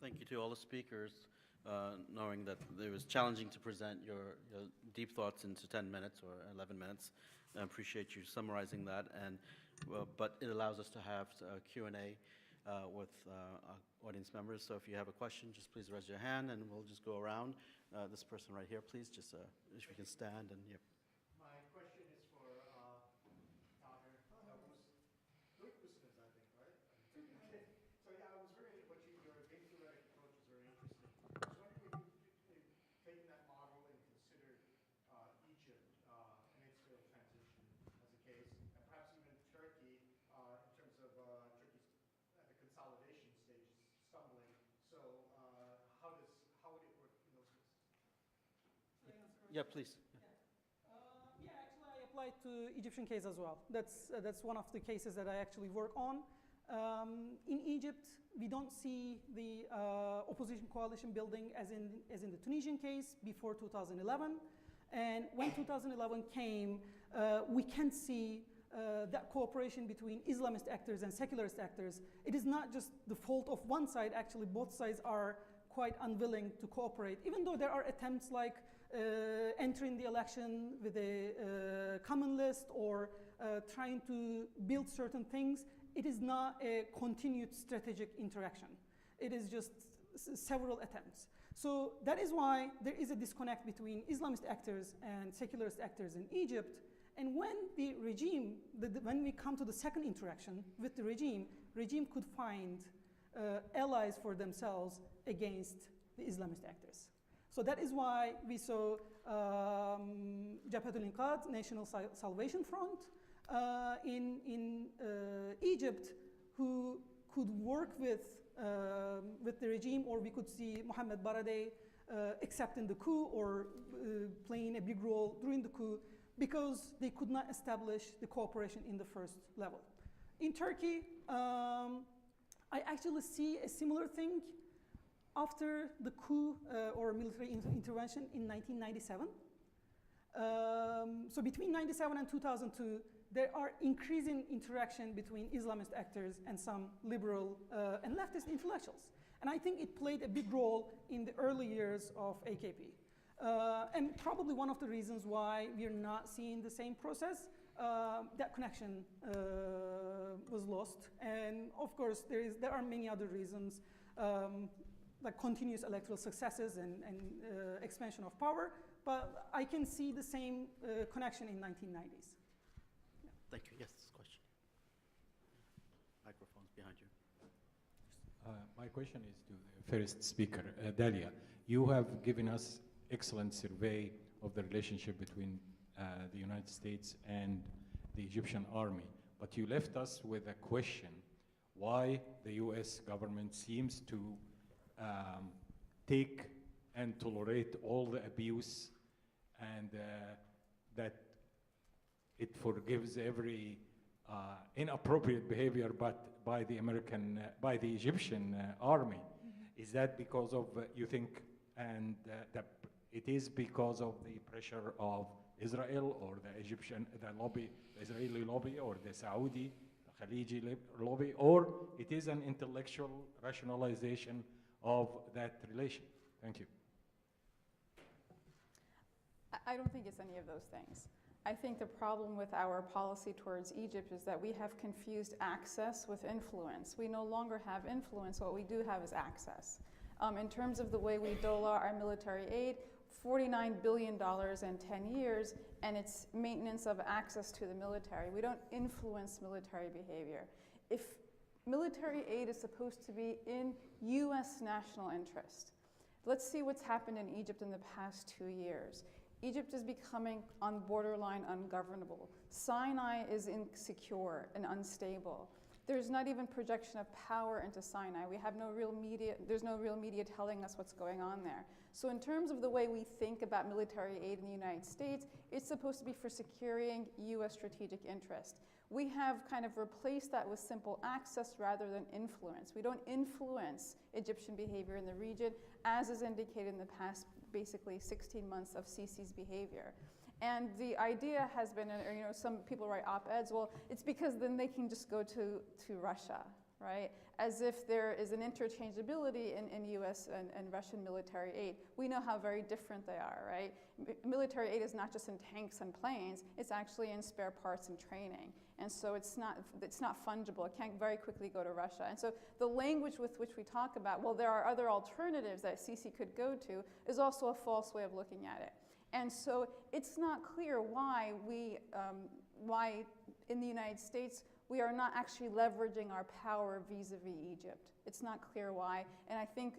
thank you to all the speakers, knowing that it was challenging to present your deep thoughts into 10 minutes or 11 minutes. I appreciate you summarizing that, but it allows us to have Q&A with our audience members. So if you have a question, just please raise your hand and we'll just go around. This person right here, please, just if you can stand. And yep. My question is for Turkbusiniz, I think, right? Okay. So yeah, I was very, your game theoretic approach is very interesting. I was wondering if you've taken that model and considered Egypt and its failed transition as a case, and perhaps even Turkey in terms of Turkey's at the consolidation stage stumbling. So how would it work in those cases? Yeah, please. Yeah, actually I applied to Egyptian case as well. That's one of the cases that I actually work on. In Egypt, we don't see the opposition coalition building as in the Tunisian case before 2011. And when 2011 came, we can see that cooperation between Islamist actors and secularist actors. It is not just the fault of one side, actually both sides are quite unwilling to cooperate, even though there are attempts like entering the election with a common list or trying to build certain things. It is not a continued strategic interaction. It is just several attempts. So that is why there is a disconnect between Islamist actors and secularist actors in Egypt. And when the regime, when we come to the second interaction with the regime could find allies for themselves against the Islamist actors. So that is why we saw Jabhatul Inqadh, National Salvation Front, in Egypt, who could work with the regime, or we could see Mohammed Baradei accepting the coup or playing a big role during the coup, because they could not establish the cooperation in the first level. In Turkey, I actually see a similar thing after the coup or military intervention in 1997. So between 1997 and 2002, there are increasing interaction between Islamist actors and some liberal and leftist intellectuals. And I think it played a big role in the early years of AKP. And probably one of the reasons why we're not seeing the same process, that connection was lost. And of course, there are many other reasons, like continuous electoral successes and expansion of power, but I can see the same connection in 1990s. Yeah. Thank you. Yes, this question. Microphone's behind you. My question is to the first speaker, Dalia. You have given us excellent survey of the relationship between the United States and the Egyptian army, but you left us with a question: why the US government seems to take and tolerate all the abuse, and that it forgives every inappropriate behavior, but by the Egyptian army. Mm-hmm. Is that because of, you think, and that it is because of the pressure of Israel or the Israeli lobby, or the Saudi, the Khaliji lobby, or it is an intellectual rationalization of that relation? Thank you. I don't think it's any of those things. I think the problem with our policy towards Egypt is that we have confused access with influence. We no longer have influence. What we do have is access. In terms of the way we dole out our military aid, $49 billion in 10 years, and it's maintenance of access to the military. We don't influence military behavior. If military aid is supposed to be in US national interest, let's see what's happened in Egypt in the past 2 years. Egypt is becoming on borderline ungovernable. Sinai is insecure and unstable. There's not even projection of power into Sinai. We have no real media, there's no real media telling us what's going on there. So in terms of the way we think about military aid in the United States, it's supposed to be for securing US strategic interest. We have kind of replaced that with simple access rather than influence. We don't influence Egyptian behavior in the region, as is indicated in the past basically 16 months of Sisi's behavior. And the idea has been, some people write op-eds, well, it's because then they can just go to Russia. right? As if there is an interchangeability in US and Russian military aid. We know how very different they are, right? Military aid is not just in tanks and planes, it's actually in spare parts and training. And so it's not fungible. It can't very quickly go to Russia. And so the language with which we talk about, well, there are other alternatives that CC could go to, is also a false way of looking at it. And so it's not clear why why in the United States we are not actually leveraging our power vis-a-vis Egypt. It's not clear why, and I think,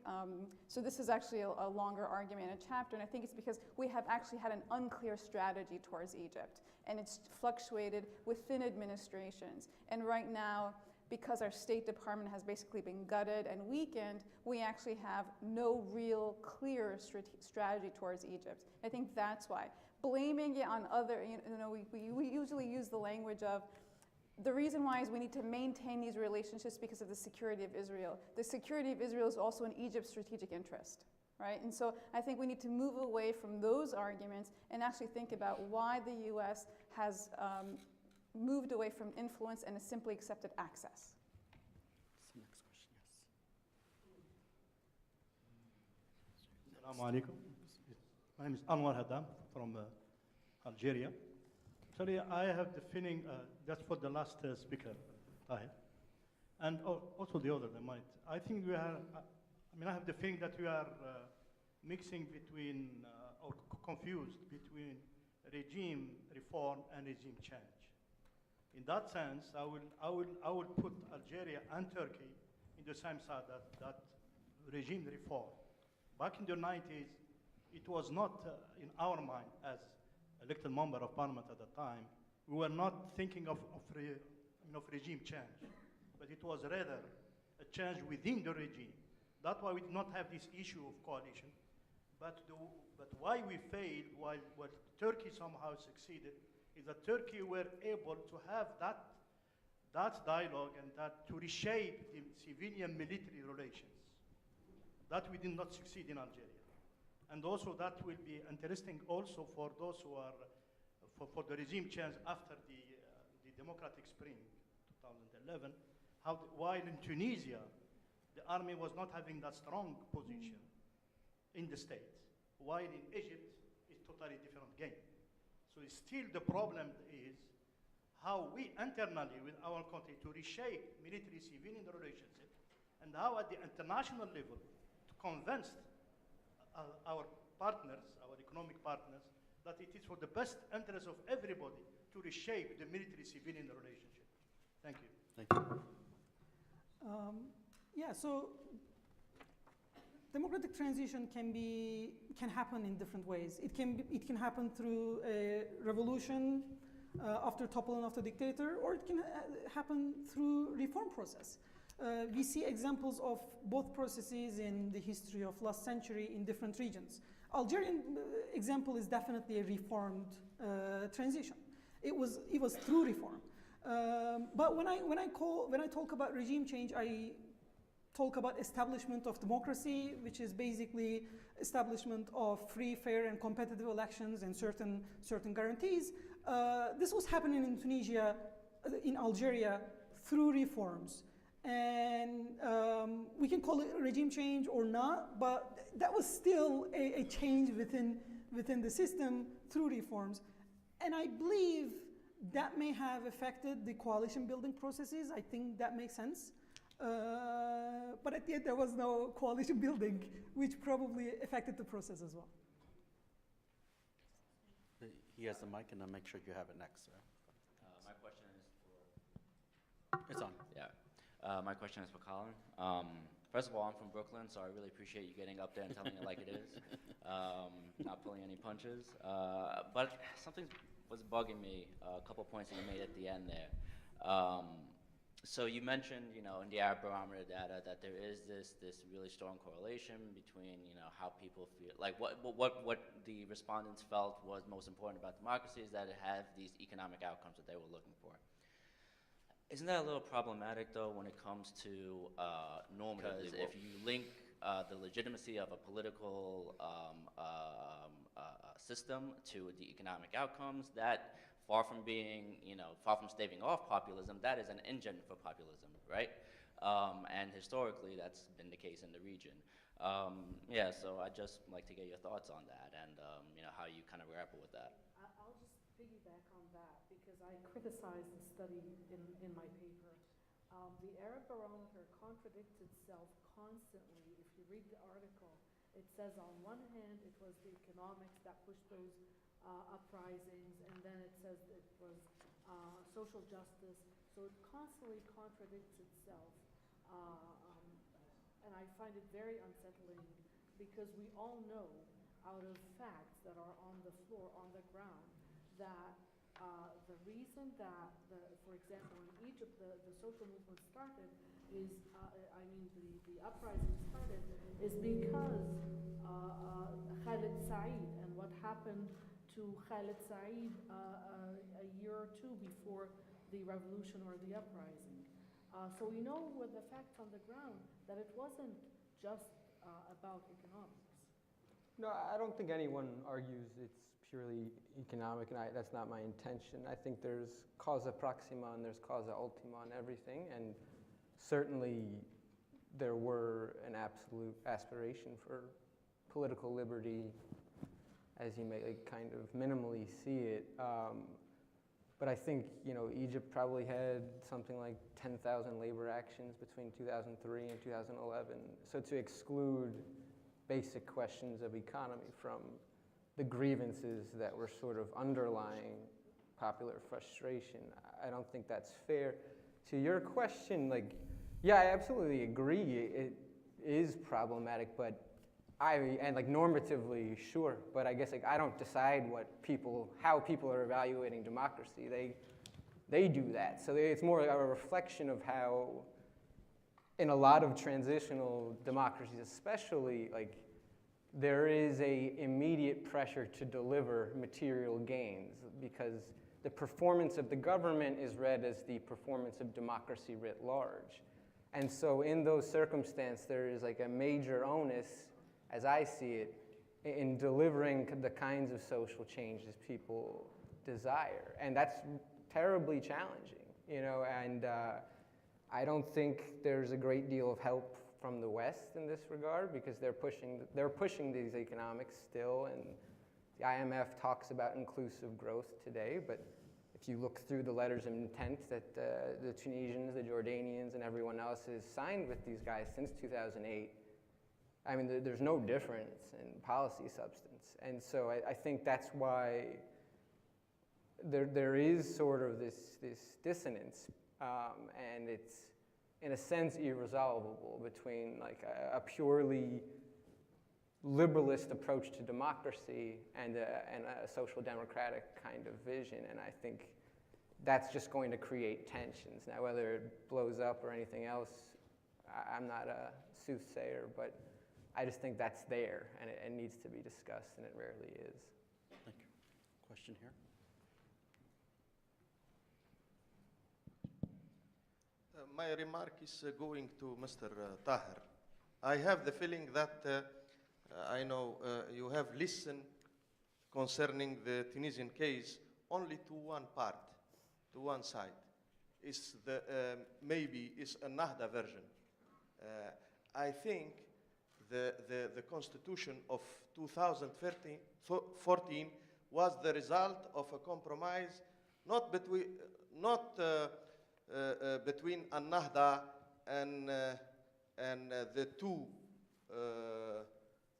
so this is actually a longer argument in a chapter, and I think it's because we have actually had an unclear strategy towards Egypt, and it's fluctuated within administrations. And right now, because our State Department has basically been gutted and weakened, we actually have no real clear strategy towards Egypt. I think that's why. Blaming it on other, we usually use the language of, the reason why is we need to maintain these relationships because of the security of Israel. The security of Israel is also in Egypt's strategic interest, right? And so I think we need to move away from those arguments and actually think about why the US has moved away from influence and has simply accepted access. Next question, yes. Assalamu alaikum. My name is Anwar Haddam from Algeria. Sorry, I have the feeling, that's for the last speaker, Tahir, and also the other, they might. I think we are, I have the feeling that we are mixing between, or confused between regime reform and regime change. In that sense, I will put Algeria and Turkey in the same side, that regime reform. Back in the 90s, it was not in our mind as elected member of parliament at the time, we were not thinking of regime change, but it was rather a change within the regime. That's why we did not have this issue of coalition. But why we failed, while Turkey somehow succeeded, is that Turkey were able to have that dialogue and that to reshape the civilian-military relations. That we did not succeed in Algeria. And also that will be interesting also for those who are, for the regime change after the democratic spring, 2011, while in Tunisia, the army was not having that strong position in the state, while in Egypt, it's totally different game. So it's still the problem is how we internally with our country to reshape military-civilian relationship, and how at the international level to convince our partners, our economic partners, that it is for the best interest of everybody to reshape the military-civilian relationship. Thank you. Thank you. Yeah, so democratic transition can happen in different ways. It can happen through a revolution after toppling of the dictator, or it can happen through reform process. We see examples of both processes in the history of last century in different regions. Algerian example is definitely a reformed transition. It was through reform. But when I talk about regime change, I talk about establishment of democracy, which is basically establishment of free, fair, and competitive elections and certain guarantees. This was happening in Tunisia, in Algeria, through reforms. And we can call it regime change or not, but that was still a change within the system through reforms. And I believe that may have affected the coalition building processes. I think that makes sense. But at the end, there was no coalition building, which probably affected the process as well. He has the mic, and I'll make sure you have it next, sir. My question is for... It's on. Yeah. My question is for Colin. First of all, I'm from Brooklyn, so I really appreciate you getting up there and telling it like it is, not pulling any punches. But something was bugging me, a couple points that you made at the end there. So you mentioned, in the Arab Barometer data that there is this really strong correlation between, how people feel, like what the respondents felt was most important about democracy is that it had these economic outcomes that they were looking for. Isn't that a little problematic, though, when it comes to norms? Because if you link the legitimacy of a political system to the economic outcomes, that far from being, far from staving off populism, that is an engine for populism, right? And historically, that's been the case in the region. Yeah, so I'd just like to get your thoughts on that and you know, how you kind of grapple with that. I'll just piggyback on that because I criticized the study in my paper. The Arab Barometer contradicts itself constantly. If you read the article, it says on one hand it was the economics that pushed those uprisings, and then it says it was social justice. So it constantly contradicts itself. And I find it very unsettling because we all know out of facts that are on the floor, on the ground, that the reason that, for example, in Egypt, the social movement started is, the uprising started is because Khalid Said and what happened to Khalid Said a year or two before the revolution or the uprising. So we know with the facts on the ground that it wasn't just about economics. No, I don't think anyone argues it's purely economic, and that's not my intention. I think there's causa proxima and there's causa ultima and everything, and certainly there were an absolute aspiration for political liberty, as you may kind of minimally see it. But I think, you know, Egypt probably had something like 10,000 labor actions between 2003 and 2011. So to exclude basic questions of economy from the grievances that were sort of underlying popular frustration, I don't think that's fair. To your question, like, yeah, I absolutely agree. It is problematic, but normatively, sure, but I guess like I don't decide how people are evaluating democracy. They do that. So it's more like a reflection of how, in a lot of transitional democracies especially, like there is a immediate pressure to deliver material gains because the performance of the government is read as the performance of democracy writ large. And so in those circumstances, there is like a major onus, as I see it, in delivering the kinds of social changes people desire. And that's terribly challenging, you know, and I don't think there's a great deal of help from the West in this regard because they're pushing these economics still, and the IMF talks about inclusive growth today, but if you look through the letters of intent that the Tunisians, the Jordanians, and everyone else has signed with these guys since 2008, I mean, there's no difference in policy substance. And so I think that's why there is sort of this dissonance, and it's, in a sense, irresolvable between like a purely liberalist approach to democracy and a social democratic kind of vision. And I think that's just going to create tensions. Now, whether it blows up or anything else, I'm not a soothsayer, but I just think that's there, and it needs to be discussed, and it rarely is. Thank you. Question here. My remark is going to Mr. Taher. I have the feeling that I know you have listened concerning the Tunisian case only to one part, to one side. It's maybe it's a Nahda version. I think the constitution of 2014 was the result of a compromise, not between Al-Nahda and the two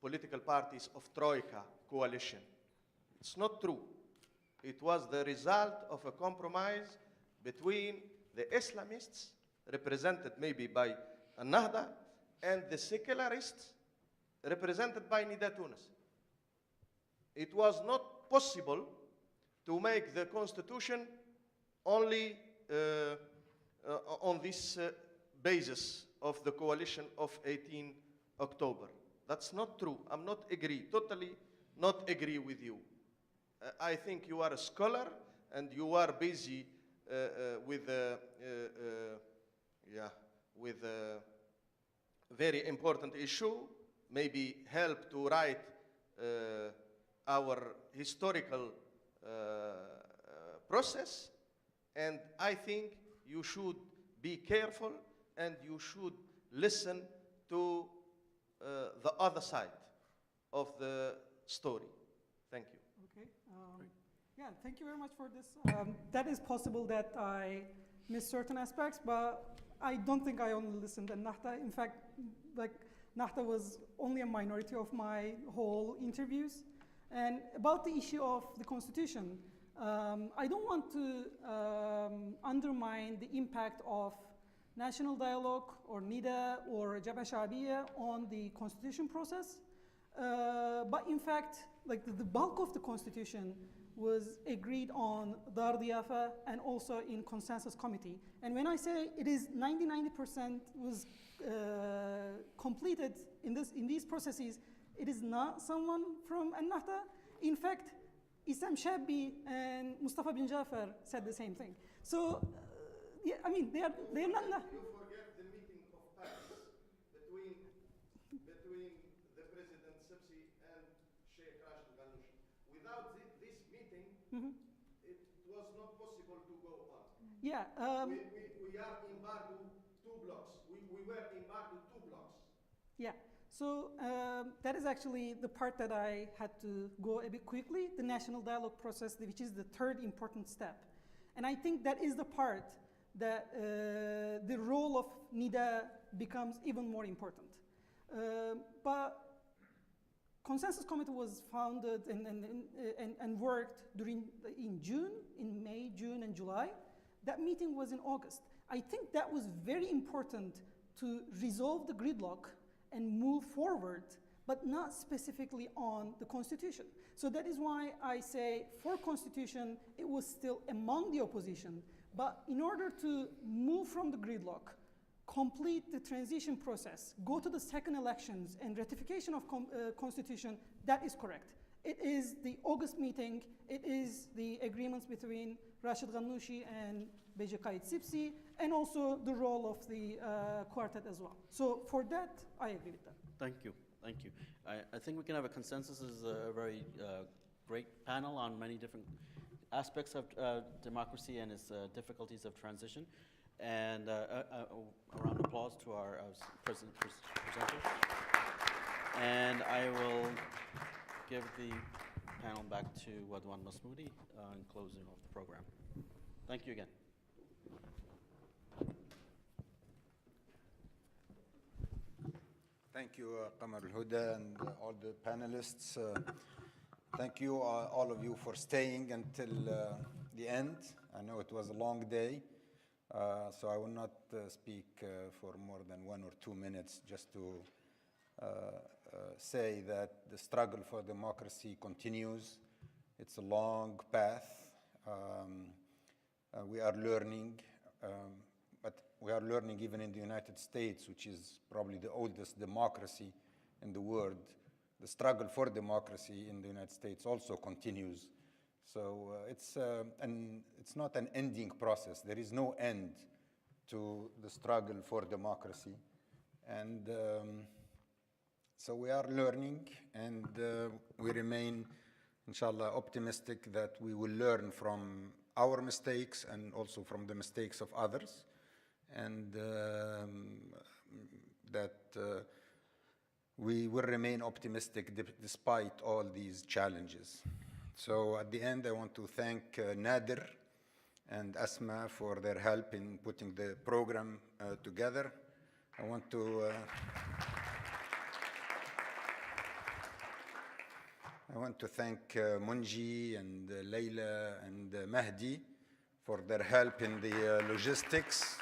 political parties of Troika coalition. It's not true. It was the result of a compromise between the Islamists, represented maybe by Al-Nahda, and the secularists, represented by Nida Tunis. It was not possible to make the constitution only on this basis of the coalition of 18 October. That's not true. I'm not agree, totally not agree with you. I think you are a scholar and you are busy with a very important issue, maybe help to write our historical process, and I think you should be careful and you should listen to the other side of the story. Thank you. Okay. Yeah, thank you very much for this. That is possible that I missed certain aspects, but I don't think I only listened. And Nahta, in fact, like Nahta was only a minority of my whole interviews. And about the issue of the constitution, I don't want to undermine the impact of national dialogue or NIDA or Jabha Shabiya on the constitution process. But in fact, like the bulk of the constitution was agreed on Dar Diafa and also in consensus committee. And when I say it is 90% was completed in these processes, it is not someone from Al-Nahda. In fact, Issam Shabi and Mustafa bin Jafar said the same thing. So, yeah, I mean, they are not. You forget the meeting of Paris between the President Sisi and Sheikh Rashid Ghanouchi. Without this meeting, it was not possible to go on. Yeah. We are embargoed 2 blocks. We were embargoed 2 blocks. Yeah. So that is actually the part that I had to go a bit quickly, the national dialogue process, which is the third important step. And I think that is the part that the role of NIDA becomes even more important. But consensus committee was founded and worked in May, June, and July. That meeting was in August. I think that was very important to resolve the gridlock and move forward, but not specifically on the constitution. So that is why I say for constitution, it was still among the opposition. But in order to move from the gridlock, complete the transition process, go to the second elections and ratification of constitution, that is correct. It is the August meeting, it is the agreements between Rashid Ghanouchi and Beji Qaid Sipsi, and also the role of the quartet as well. So for that, I agree with that. Thank you. Thank you. I think we can have a consensus. This is a very great panel on many different aspects of democracy and its difficulties of transition. And a round of applause to our presenters. And I will give the panel back to Wadwan Masmoudi in closing of the program. Thank you again. Thank you, Qamar al-Huda, and all the panelists. Thank you, all of you, for staying until the end. I know it was a long day, so I will not speak for more than 1 or 2 minutes, just to say that the struggle for democracy continues. It's a long path. We are learning, but we are learning even in the United States, which is probably the oldest democracy in the world. The struggle for democracy in the United States also continues. So it's not an ending process. There is no end to the struggle for democracy. And so we are learning, and we remain, inshallah, optimistic that we will learn from our mistakes and also from the mistakes of others, and that we will remain optimistic despite all these challenges. So at the end, I want to thank Nader and Asma for their help in putting the program together. I want to thank Munji and Leila and Mahdi for their help in the logistics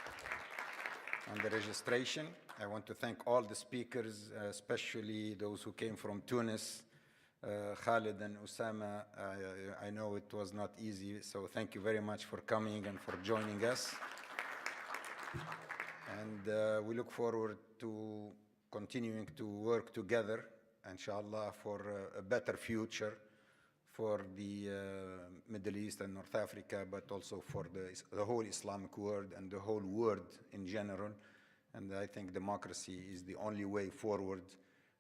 and the registration. I want to thank all the speakers, especially those who came from Tunis, Khalid and Usama. I know it was not easy, so thank you very much for coming and for joining us. And we look forward to continuing to work together, inshallah, for a better future for the Middle East and North Africa, but also for the whole Islamic world and the whole world in general. And I think democracy is the only way forward,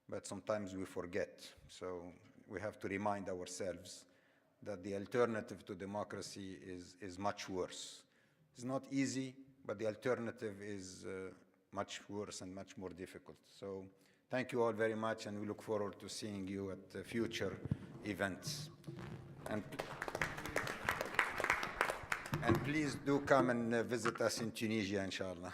but sometimes we forget. So we have to remind ourselves that the alternative to democracy is much worse. It's not easy, but the alternative is much worse and much more difficult. So thank you all very much, and we look forward to seeing you at future events. And please do come and visit us in Tunisia, inshallah.